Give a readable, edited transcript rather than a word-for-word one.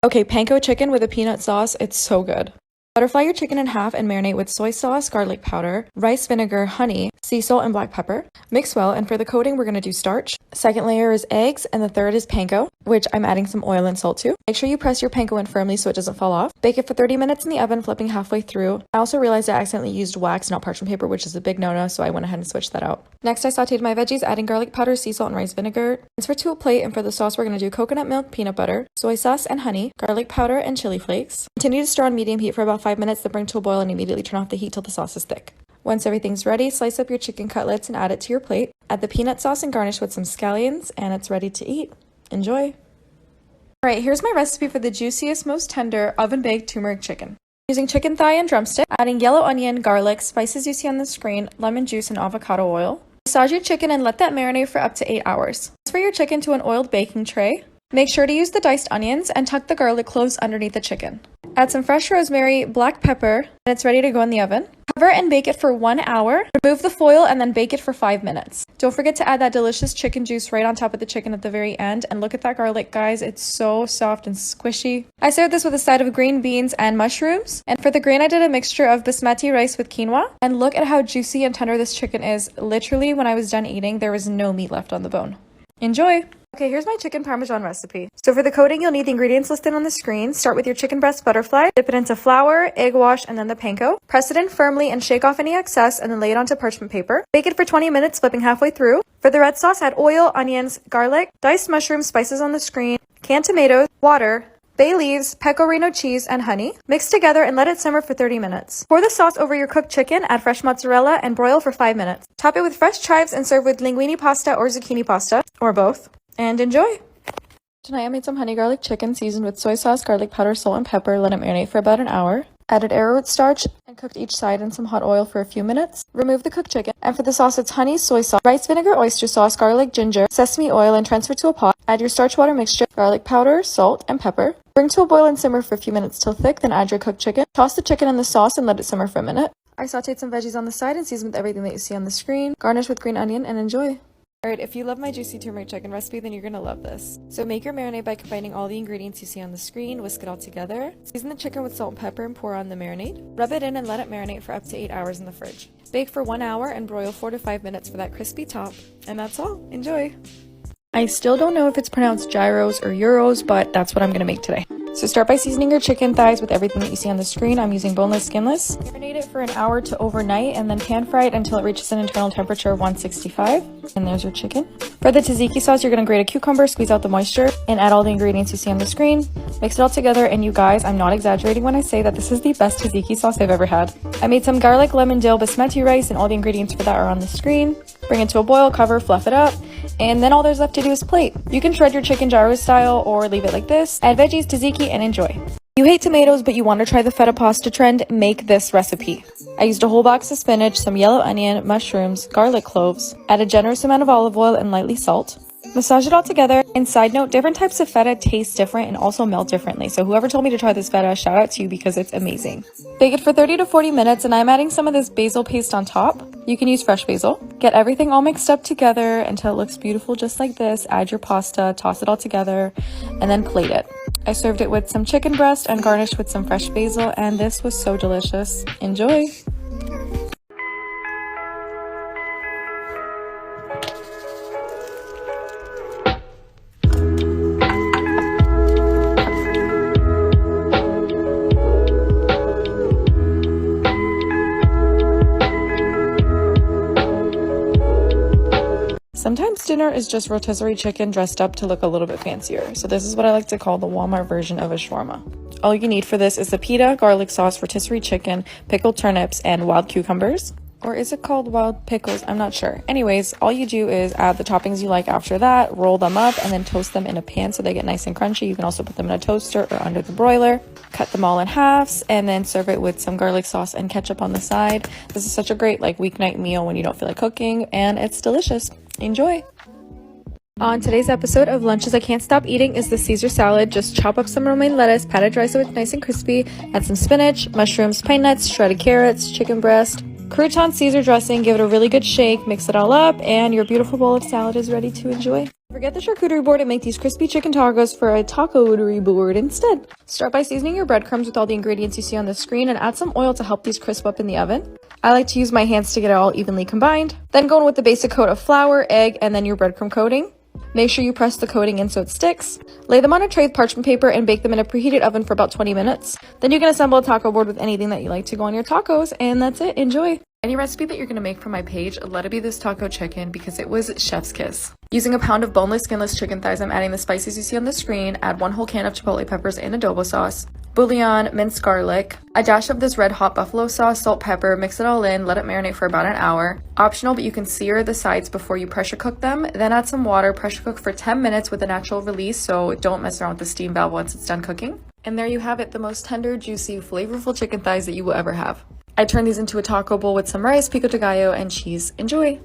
Okay, panko chicken with a peanut sauce, it's so good. Butterfly your chicken in half and marinate with soy sauce, garlic powder, rice vinegar, honey, sea salt, and black pepper. Mix well, and for the coating, we're going to do starch. Second layer is eggs, and the third is panko, which I'm adding some oil and salt to. Make sure you press your panko in firmly so it doesn't fall off. Bake it for 30 minutes in the oven, flipping halfway through. I also realized I accidentally used wax, not parchment paper, which is a big no-no, so I went ahead and switched that out. Next, I sauteed my veggies, adding garlic powder, sea salt, and rice vinegar. Transfer to a plate, and for the sauce, we're going to do coconut milk, peanut butter, soy sauce, and honey, garlic powder, and chili flakes. Continue to stir on medium heat for about 5 minutes, then bring to a boil and immediately turn off the heat till the sauce is thick. Once everything's ready, slice up your chicken cutlets and add it to your plate. Add the peanut sauce and garnish with some scallions, and it's ready to eat. Enjoy! Alright, here's my recipe for the juiciest, most tender, oven-baked turmeric chicken. Using chicken thigh and drumstick, adding yellow onion, garlic, spices you see on the screen, lemon juice, and avocado oil. Massage your chicken and let that marinate for up to 8 hours. Transfer your chicken to an oiled baking tray. Make sure to use the diced onions and tuck the garlic cloves underneath the chicken. Add some fresh rosemary, black pepper, and it's ready to go in the oven. Cover and bake it for 1 hour. Remove the foil and then bake it for 5 minutes. Don't forget to add that delicious chicken juice right on top of the chicken at the very end. And look at that garlic, guys. It's so soft and squishy. I served this with a side of green beans and mushrooms. And for the grain, I did a mixture of basmati rice with quinoa. And look at how juicy and tender this chicken is. Literally, when I was done eating, there was no meat left on the bone. Enjoy! Okay, here's my chicken parmesan recipe. So for the coating, you'll need the ingredients listed on the screen. Start with your chicken breast butterfly, dip it into flour, egg wash, and then the panko. Press it in firmly and shake off any excess, and then lay it onto parchment paper. Bake it for 20 minutes, flipping halfway through. For the red sauce, add oil, onions, garlic, diced mushrooms, spices on the screen, canned tomatoes, water, bay leaves, pecorino cheese, and honey. Mix together and let it simmer for 30 minutes. Pour the sauce over your cooked chicken, add fresh mozzarella, and broil for 5 minutes. Top it with fresh chives and serve with linguine pasta or zucchini pasta, or both. And enjoy! Tonight I made some honey garlic chicken seasoned with soy sauce, garlic powder, salt, and pepper. Let it marinate for about an hour. Added arrowroot starch and cooked each side in some hot oil for a few minutes. Remove the cooked chicken. And for the sauce, it's honey, soy sauce, rice vinegar, oyster sauce, garlic, ginger, sesame oil, and transfer to a pot. Add your starch water mixture, garlic powder, salt, and pepper. Bring to a boil and simmer for a few minutes till thick, then add your cooked chicken. Toss the chicken in the sauce and let it simmer for a minute. I sauteed some veggies on the side and seasoned with everything that you see on the screen. Garnish with green onion and enjoy! Alright, if you love my juicy turmeric chicken recipe, then you're gonna love this. So make your marinade by combining all the ingredients you see on the screen, whisk it all together, season the chicken with salt and pepper and pour on the marinade. Rub it in and let it marinate for up to 8 hours in the fridge. Bake for 1 hour and broil 4 to 5 minutes for that crispy top. And that's all. Enjoy! I still don't know if it's pronounced gyros or euros, but that's what I'm gonna make today. So start by seasoning your chicken thighs with everything that you see on the screen. I'm using boneless, skinless. Marinate it for an hour to overnight and then pan fry it until it reaches an internal temperature of 165. And there's your chicken. For the tzatziki sauce, you're going to grate a cucumber, squeeze out the moisture, and add all the ingredients you see on the screen. Mix it all together, and you guys, I'm not exaggerating when I say that this is the best tzatziki sauce I've ever had. I made some garlic, lemon, dill, basmati rice, and all the ingredients for that are on the screen. Bring it to a boil, cover, fluff it up, and then all there's left to do is plate. You can shred your chicken gyro style or leave it like this. Add veggies, tzatziki, and enjoy. You hate tomatoes, but you want to try the feta pasta trend? Make this recipe. I used a whole box of spinach, some yellow onion, mushrooms, garlic cloves, add a generous amount of olive oil and lightly salt. Massage it all together. And side note, different types of feta taste different and also melt differently. So whoever told me to try this feta, shout out to you because it's amazing. Bake it for 30 to 40 minutes and I'm adding some of this basil paste on top. You can use fresh basil. Get everything all mixed up together until it looks beautiful just like this. Add your pasta, toss it all together, and then plate it. I served it with some chicken breast and garnished with some fresh basil, and this was so delicious. Enjoy! Sometimes dinner is just rotisserie chicken dressed up to look a little bit fancier. So this is what I like to call the Walmart version of a shawarma. All you need for this is the pita, garlic sauce, rotisserie chicken, pickled turnips, and wild cucumbers. Or is it called wild pickles? I'm not sure. Anyways, all you do is add the toppings you like after that, roll them up, and then toast them in a pan so they get nice and crunchy. You can also put them in a toaster or under the broiler. Cut them all in halves, and then serve it with some garlic sauce and ketchup on the side. This is such a great weeknight meal when you don't feel like cooking, and it's delicious. Enjoy! On today's episode of Lunches I Can't Stop Eating is the Caesar salad. Just chop up some romaine lettuce, pat it dry so it's nice and crispy, add some spinach, mushrooms, pine nuts, shredded carrots, chicken breast, crouton Caesar dressing, give it a really good shake, mix it all up, and your beautiful bowl of salad is ready to enjoy. Don't Forget the charcuterie board and make these crispy chicken tacos for a taco-terie board instead. Start by seasoning your breadcrumbs with all the ingredients you see on the screen and add some oil to help these crisp up in the oven. I like to use my hands to get it all evenly combined. Then go in with the basic coat of flour, egg, and then your breadcrumb coating. Make sure you press the coating in so it sticks. Lay them on a tray with parchment paper and bake them in a preheated oven for about 20 minutes. Then you can assemble a taco board with anything that you like to go on your tacos, and that's it. Enjoy! Any recipe that you're going to make from my page, let it be this taco chicken because it was chef's kiss. Using a pound of boneless, skinless chicken thighs, I'm adding the spices you see on the screen. Add 1 whole can of chipotle peppers and adobo sauce, bouillon, minced garlic, a dash of this red hot buffalo sauce, salt, pepper, mix it all in, let it marinate for about an hour. Optional, but you can sear the sides before you pressure cook them. Then add some water, pressure cook for 10 minutes with a natural release, so don't mess around with the steam valve once it's done cooking. And there you have it, the most tender, juicy, flavorful chicken thighs that you will ever have. I turned these into a taco bowl with some rice, pico de gallo, and cheese. Enjoy!